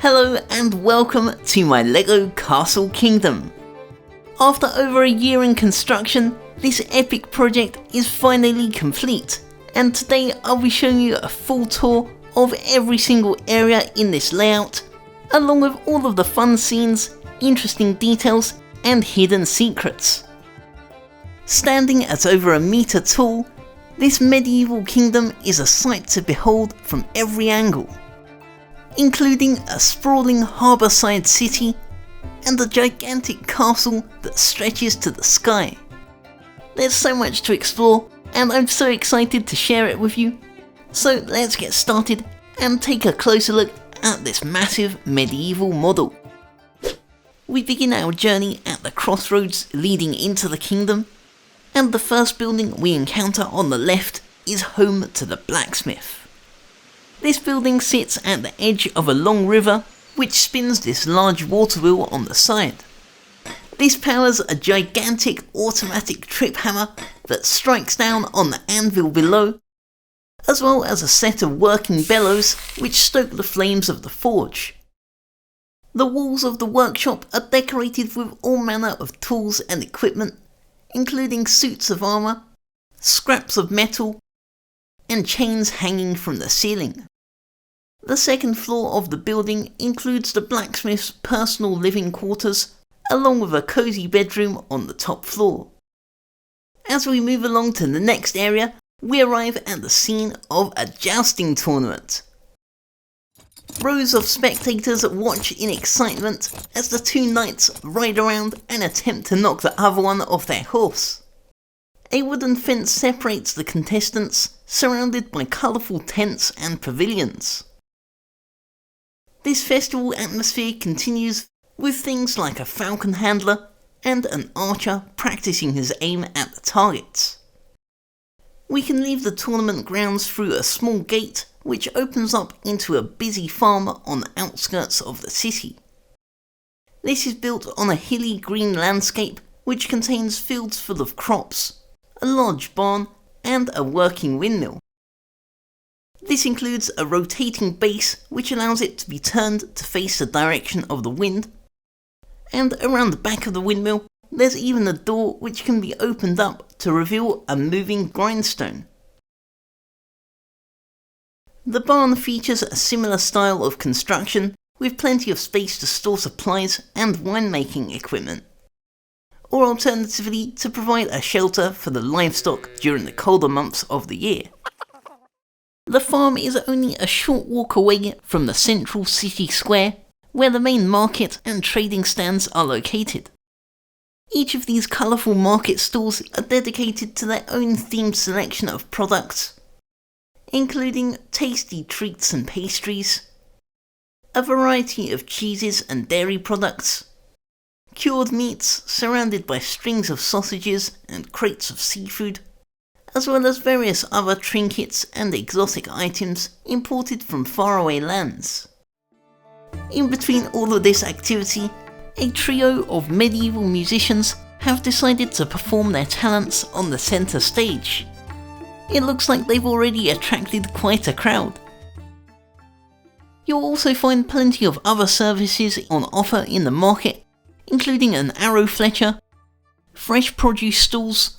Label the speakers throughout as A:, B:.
A: Hello and welcome to my LEGO Castle Kingdom. After over a year in construction, this epic project is finally complete, and today I'll be showing you a full tour of every single area in this layout, along with all of the fun scenes, interesting details and hidden secrets. Standing at over a metre tall, this medieval kingdom is a sight to behold from every angle, including a sprawling harbourside city and a gigantic castle that stretches to the sky. There's so much to explore and I'm so excited to share it with you. So let's get started and take a closer look at this massive medieval model. We begin our journey at the crossroads leading into the kingdom, and the first building we encounter on the left is home to the Blacksmith. This building sits at the edge of a long river which spins this large water wheel on the side. This powers a gigantic automatic trip hammer that strikes down on the anvil below, as well as a set of working bellows which stoke the flames of the forge. The walls of the workshop are decorated with all manner of tools and equipment, including suits of armour, scraps of metal, and chains hanging from the ceiling. The second floor of the building includes the blacksmith's personal living quarters, along with a cosy bedroom on the top floor. As we move along to the next area, we arrive at the scene of a jousting tournament. Rows of spectators watch in excitement as the two knights ride around and attempt to knock the other one off their horse. A wooden fence separates the contestants, surrounded by colourful tents and pavilions. This festival atmosphere continues with things like a falcon handler and an archer practicing his aim at the targets. We can leave the tournament grounds through a small gate which opens up into a busy farm on the outskirts of the city. This is built on a hilly green landscape which contains fields full of crops, a large barn and a working windmill. This includes a rotating base which allows it to be turned to face the direction of the wind, and around the back of the windmill there's even a door which can be opened up to reveal a moving grindstone. The barn features a similar style of construction with plenty of space to store supplies and winemaking equipment, or alternatively to provide a shelter for the livestock during the colder months of the year. The farm is only a short walk away from the central city square, where the main market and trading stands are located. Each of these colourful market stalls are dedicated to their own themed selection of products, including tasty treats and pastries, a variety of cheeses and dairy products, cured meats surrounded by strings of sausages and crates of seafood, as well as various other trinkets and exotic items imported from faraway lands. In between all of this activity, a trio of medieval musicians have decided to perform their talents on the centre stage. It looks like they've already attracted quite a crowd. You'll also find plenty of other services on offer in the market, including an arrow fletcher, fresh produce stalls,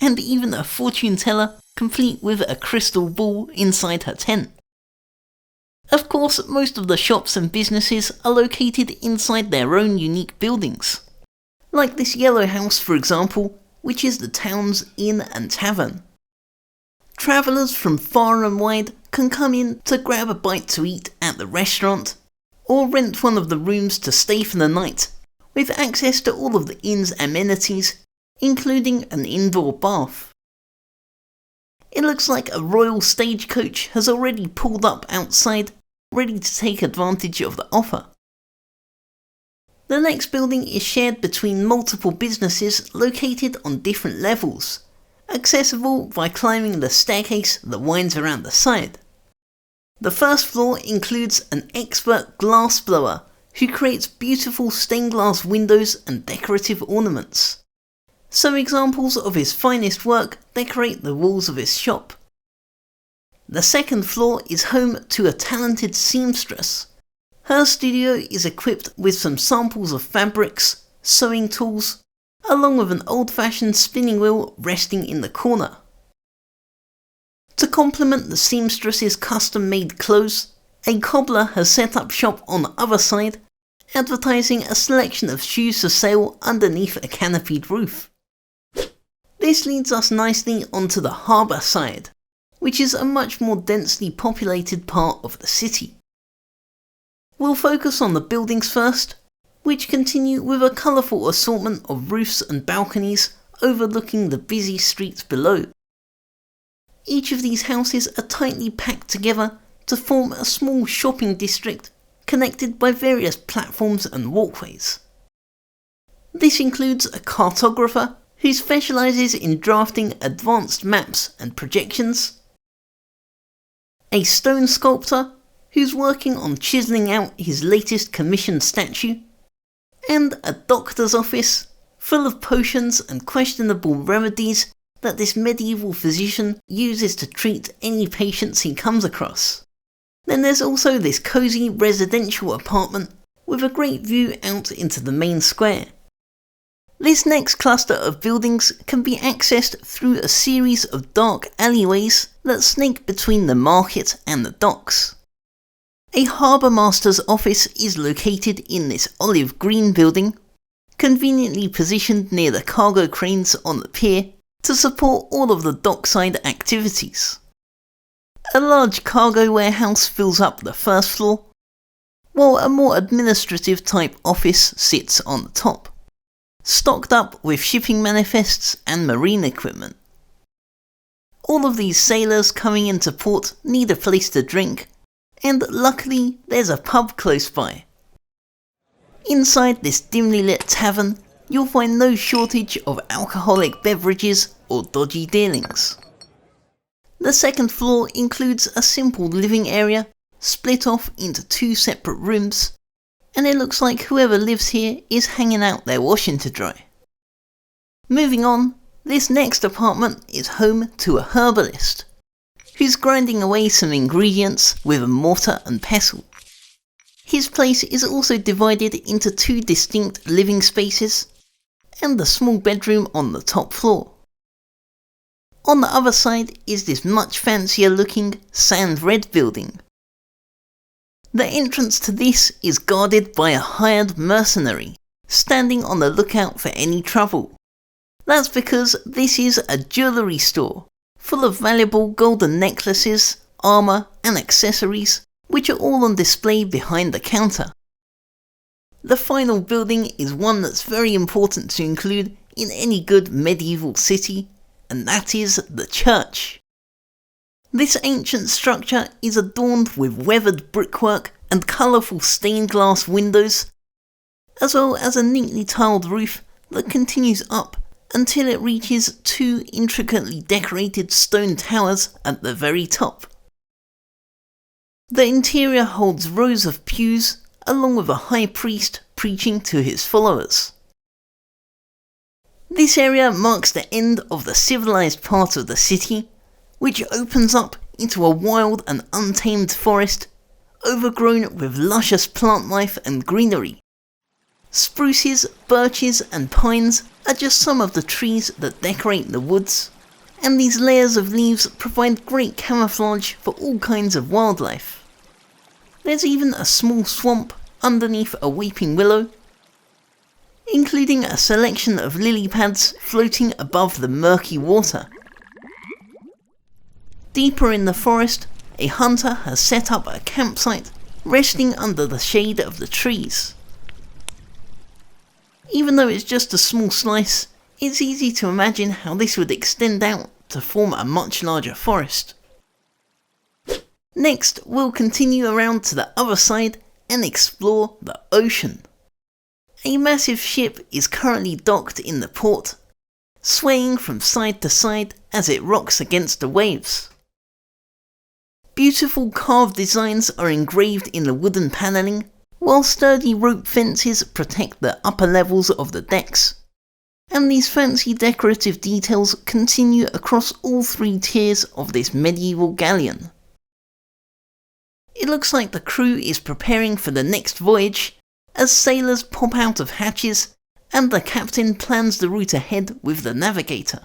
A: and even a fortune teller complete with a crystal ball inside her tent. Of course, most of the shops and businesses are located inside their own unique buildings, like this yellow house for example, which is the town's inn and tavern. Travellers from far and wide can come in to grab a bite to eat at the restaurant, or rent one of the rooms to stay for the night, with access to all of the inn's amenities, including an indoor bath. It looks like a royal stagecoach has already pulled up outside, ready to take advantage of the offer. The next building is shared between multiple businesses located on different levels, accessible by climbing the staircase that winds around the side. The first floor includes an expert glass blower who creates beautiful stained glass windows and decorative ornaments. Some examples of his finest work decorate the walls of his shop. The second floor is home to a talented seamstress Her studio is equipped with some samples of fabrics, sewing tools, along with an old-fashioned spinning wheel resting in the corner. To complement the seamstress's custom-made clothes, a cobbler has set up shop on the other side, advertising a selection of shoes for sale underneath a canopied roof. This leads us nicely onto the harbour side, which is a much more densely populated part of the city. We'll focus on the buildings first, which continue with a colourful assortment of roofs and balconies overlooking the busy streets below. Each of these houses are tightly packed together to form a small shopping district connected by various platforms and walkways. This includes a cartographer who specialises in drafting advanced maps and projections, a stone sculptor who's working on chiselling out his latest commissioned statue, and a doctor's office full of potions and questionable remedies that this medieval physician uses to treat any patients he comes across. Then there's also this cosy residential apartment with a great view out into the main square. This next cluster of buildings can be accessed through a series of dark alleyways that snake between the market and the docks. A harbour master's office is located in this olive green building, conveniently positioned near the cargo cranes on the pier to support all of the dockside activities. A large cargo warehouse fills up the first floor, while a more administrative type office sits on the top, stocked up with shipping manifests and marine equipment. All of these sailors coming into port need a place to drink, and luckily there's a pub close by. Inside this dimly lit tavern, you'll find no shortage of alcoholic beverages or dodgy dealings. The second floor includes a simple living area, split off into 2 separate rooms, and it looks like whoever lives here is hanging out their washing to dry. Moving on, this next apartment is home to a herbalist, who's grinding away some ingredients with a mortar and pestle. His place is also divided into 2 distinct living spaces, and a small bedroom on the top floor. On the other side is this much fancier looking sand red building. The entrance to this is guarded by a hired mercenary, standing on the lookout for any trouble. That's because this is a jewellery store, full of valuable golden necklaces, armour and accessories, which are all on display behind the counter. The final building is one that's very important to include in any good medieval city, and that is the church. This ancient structure is adorned with weathered brickwork and colourful stained glass windows, as well as a neatly tiled roof that continues up until it reaches 2 intricately decorated stone towers at the very top. The interior holds rows of pews, along with a high priest preaching to his followers. This area marks the end of the civilized part of the city, which opens up into a wild and untamed forest, overgrown with luscious plant life and greenery. Spruces, birches and pines are just some of the trees that decorate the woods, and these layers of leaves provide great camouflage for all kinds of wildlife. There's even a small swamp underneath a weeping willow, including a selection of lily pads floating above the murky water. Deeper in the forest, a hunter has set up a campsite, resting under the shade of the trees. Even though it's just a small slice, it's easy to imagine how this would extend out to form a much larger forest. Next, we'll continue around to the other side and explore the ocean. A massive ship is currently docked in the port, swaying from side to side as it rocks against the waves. Beautiful carved designs are engraved in the wooden panelling, while sturdy rope fences protect the upper levels of the decks, and these fancy decorative details continue across all 3 tiers of this medieval galleon. it looks like the crew is preparing for the next voyage, as sailors pop out of hatches and the captain plans the route ahead with the navigator.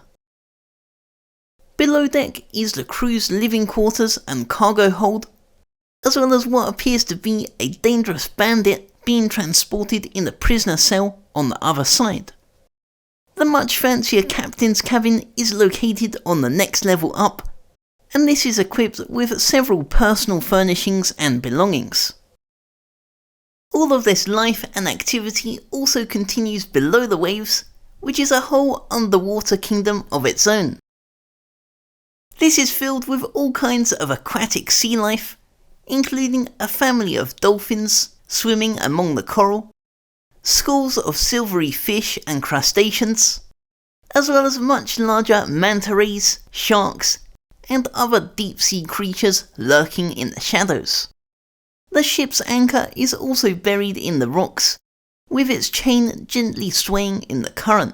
A: Below deck is the crew's living quarters and cargo hold, as well as what appears to be a dangerous bandit being transported in the prisoner cell on the other side. The much fancier captain's cabin is located on the next level up, and this is equipped with several personal furnishings and belongings. All of this life and activity also continues below the waves, which is a whole underwater kingdom of its own. This is filled with all kinds of aquatic sea life, including a family of dolphins swimming among the coral, schools of silvery fish and crustaceans, as well as much larger manta rays, sharks, and other deep-sea creatures lurking in the shadows. The ship's anchor is also buried in the rocks, with its chain gently swaying in the current.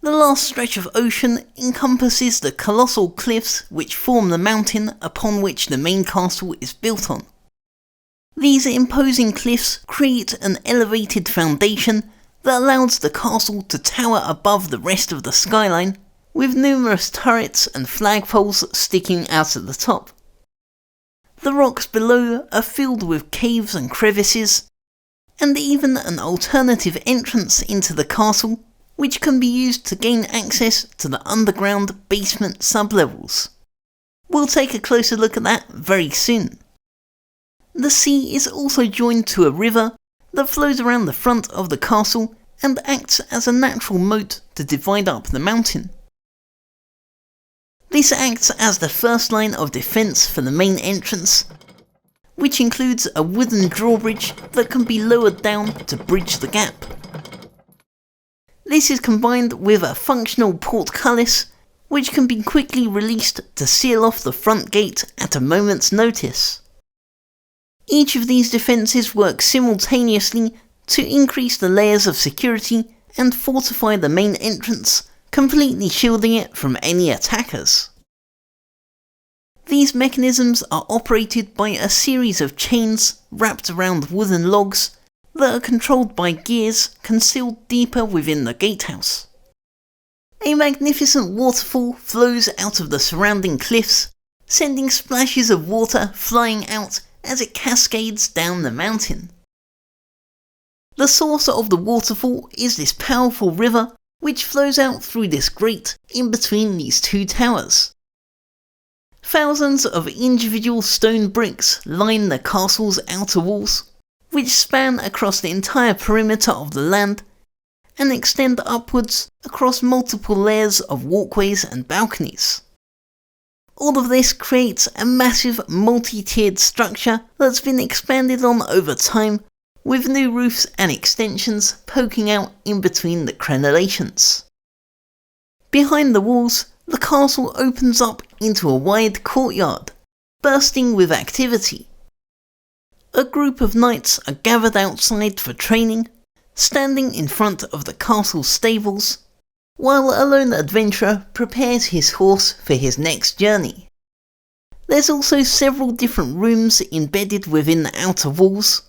A: The last stretch of ocean encompasses the colossal cliffs which form the mountain upon which the main castle is built on. These imposing cliffs create an elevated foundation that allows the castle to tower above the rest of the skyline, with numerous turrets and flagpoles sticking out at the top. The rocks below are filled with caves and crevices, and even an alternative entrance into the castle, which can be used to gain access to the underground basement sublevels. We'll take a closer look at that very soon. The sea is also joined to a river that flows around the front of the castle and acts as a natural moat to divide up the mountain. This acts as the first line of defence for the main entrance, which includes a wooden drawbridge that can be lowered down to bridge the gap. This is combined with a functional portcullis, which can be quickly released to seal off the front gate at a moment's notice. Each of these defences works simultaneously to increase the layers of security and fortify the main entrance, completely shielding it from any attackers. These mechanisms are operated by a series of chains wrapped around wooden logs that are controlled by gears concealed deeper within the gatehouse. A magnificent waterfall flows out of the surrounding cliffs, sending splashes of water flying out as it cascades down the mountain. The source of the waterfall is this powerful river which flows out through this grate in between these two towers. Thousands of individual stone bricks line the castle's outer walls, which span across the entire perimeter of the land and extend upwards across multiple layers of walkways and balconies. All of this creates a massive multi-tiered structure that's been expanded on over time, with new roofs and extensions poking out in between the crenellations. Behind the walls, the castle opens up into a wide courtyard, bursting with activity. A group of knights are gathered outside for training, standing in front of the castle stables, while a lone adventurer prepares his horse for his next journey. There's also several different rooms embedded within the outer walls,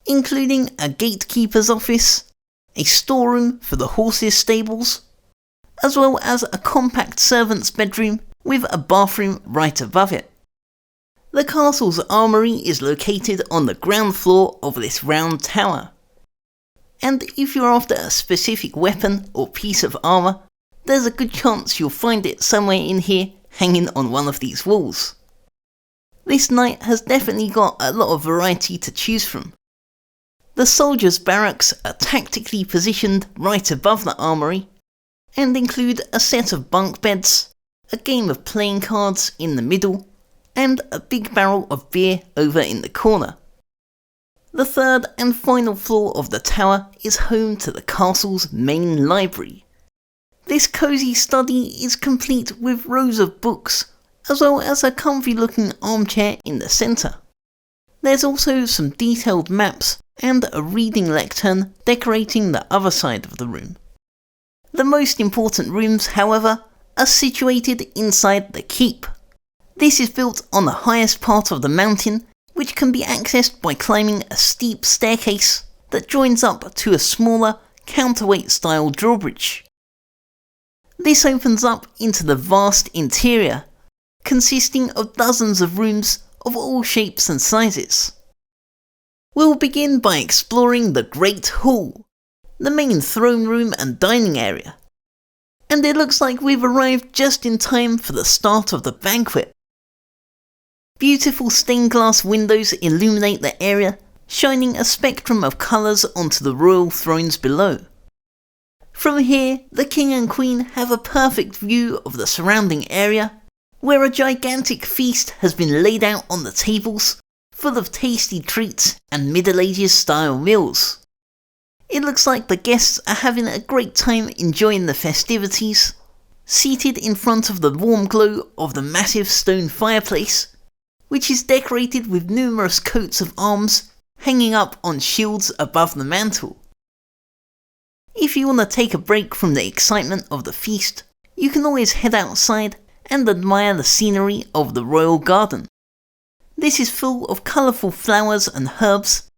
A: including a gatekeeper's office, a storeroom for the horses' stables, as well as a compact servant's bedroom with a bathroom right above it. The castle's armoury is located on the ground floor of this round tower, and if you're after a specific weapon or piece of armour, there's a good chance you'll find it somewhere in here hanging on one of these walls. This knight has definitely got a lot of variety to choose from. The soldiers' barracks are tactically positioned right above the armoury, and include a set of bunk beds, a game of playing cards in the middle, and a big barrel of beer over in the corner. The third and final floor of the tower is home to the castle's main library. This cosy study is complete with rows of books, as well as a comfy looking armchair in the centre. There's also some detailed maps and a reading lectern decorating the other side of the room. The most important rooms, however, are situated inside the keep. This is built on the highest part of the mountain, which can be accessed by climbing a steep staircase that joins up to a smaller, counterweight style drawbridge. This opens up into the vast interior, consisting of dozens of rooms of all shapes and sizes. We'll begin by exploring the Great Hall, the main throne room and dining area. And it looks like we've arrived just in time for the start of the banquet. Beautiful stained glass windows illuminate the area, shining a spectrum of colours onto the royal thrones below. From here, the king and queen have a perfect view of the surrounding area, where a gigantic feast has been laid out on the tables, full of tasty treats and Middle Ages style meals. It looks like the guests are having a great time enjoying the festivities, seated in front of the warm glow of the massive stone fireplace, which is decorated with numerous coats of arms hanging up on shields above the mantle. If you want to take a break from the excitement of the feast, you can always head outside and admire the scenery of the royal garden. This is full of colourful flowers and herbs,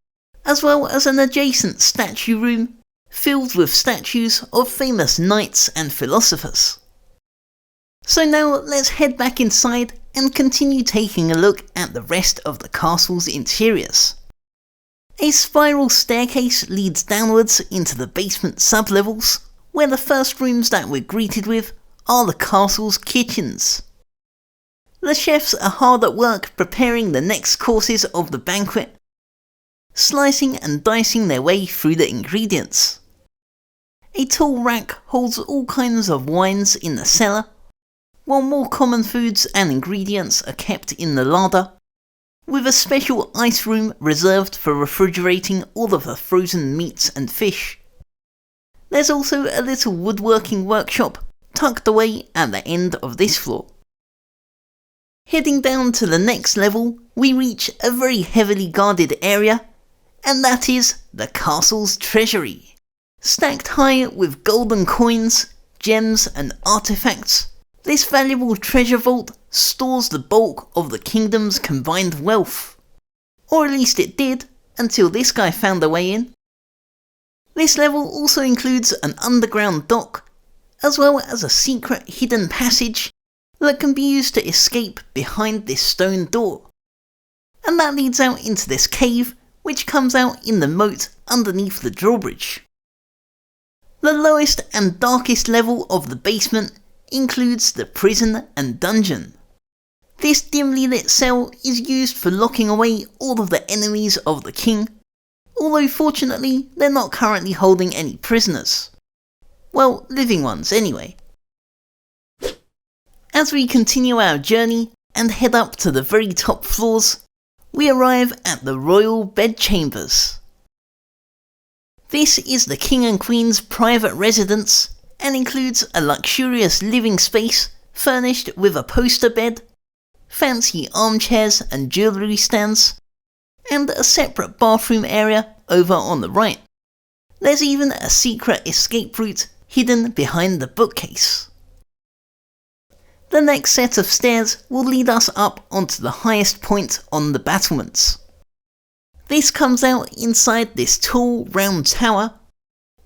A: as well as an adjacent statue room filled with statues of famous knights and philosophers. So now let's head back inside and continue taking a look at the rest of the castle's interiors. A spiral staircase leads downwards into the basement sublevels, where the first rooms that we're greeted with are the castle's kitchens. The chefs are hard at work preparing the next courses of the banquet, slicing and dicing their way through the ingredients. A tall rack holds all kinds of wines in the cellar, while more common foods and ingredients are kept in the larder, with a special ice room reserved for refrigerating all of the frozen meats and fish. There's also a little woodworking workshop tucked away at the end of this floor. Heading down to the next level, we reach a very heavily guarded area, and that is the castle's treasury. Stacked high with golden coins, gems and artifacts, this valuable treasure vault stores the bulk of the kingdom's combined wealth. Or at least it did, until this guy found a way in. This level also includes an underground dock, as well as a secret hidden passage that can be used to escape behind this stone door. And that leads out into this cave, which comes out in the moat underneath the drawbridge. The lowest and darkest level of the basement includes the prison and dungeon. This dimly lit cell is used for locking away all of the enemies of the king, although fortunately they're not currently holding any prisoners. Well, living ones anyway. As we continue our journey and head up to the very top floors, we arrive at the royal bedchambers. This is the king and queen's private residence and includes a luxurious living space furnished with a poster bed, fancy armchairs and jewellery stands, and a separate bathroom area over on the right. There's even a secret escape route hidden behind the bookcase. The next set of stairs will lead us up onto the highest point on the battlements. This comes out inside this tall round tower,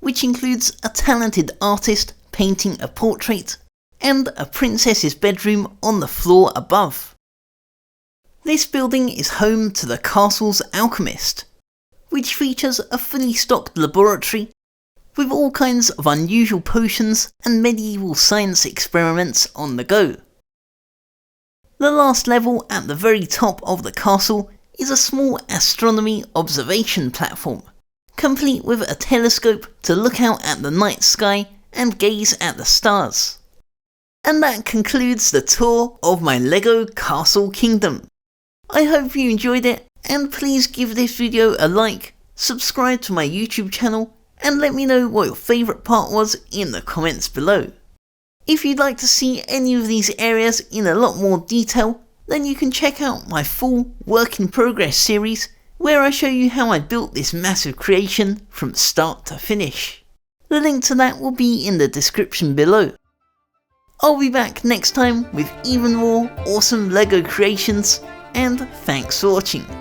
A: which includes a talented artist painting a portrait and a princess's bedroom on the floor above. This building is home to the castle's alchemist, which features a fully stocked laboratory with all kinds of unusual potions and medieval science experiments on the go. The last level at the very top of the castle is a small astronomy observation platform, complete with a telescope to look out at the night sky and gaze at the stars. And that concludes the tour of my LEGO Castle Kingdom. I hope you enjoyed it, and please give this video a like, subscribe to my YouTube channel, and let me know what your favourite part was in the comments below. If you'd like to see any of these areas in a lot more detail, then you can check out my full work in progress series, where I show you how I built this massive creation from start to finish. The link to that will be in the description below. I'll be back next time with even more awesome LEGO creations, and thanks for watching.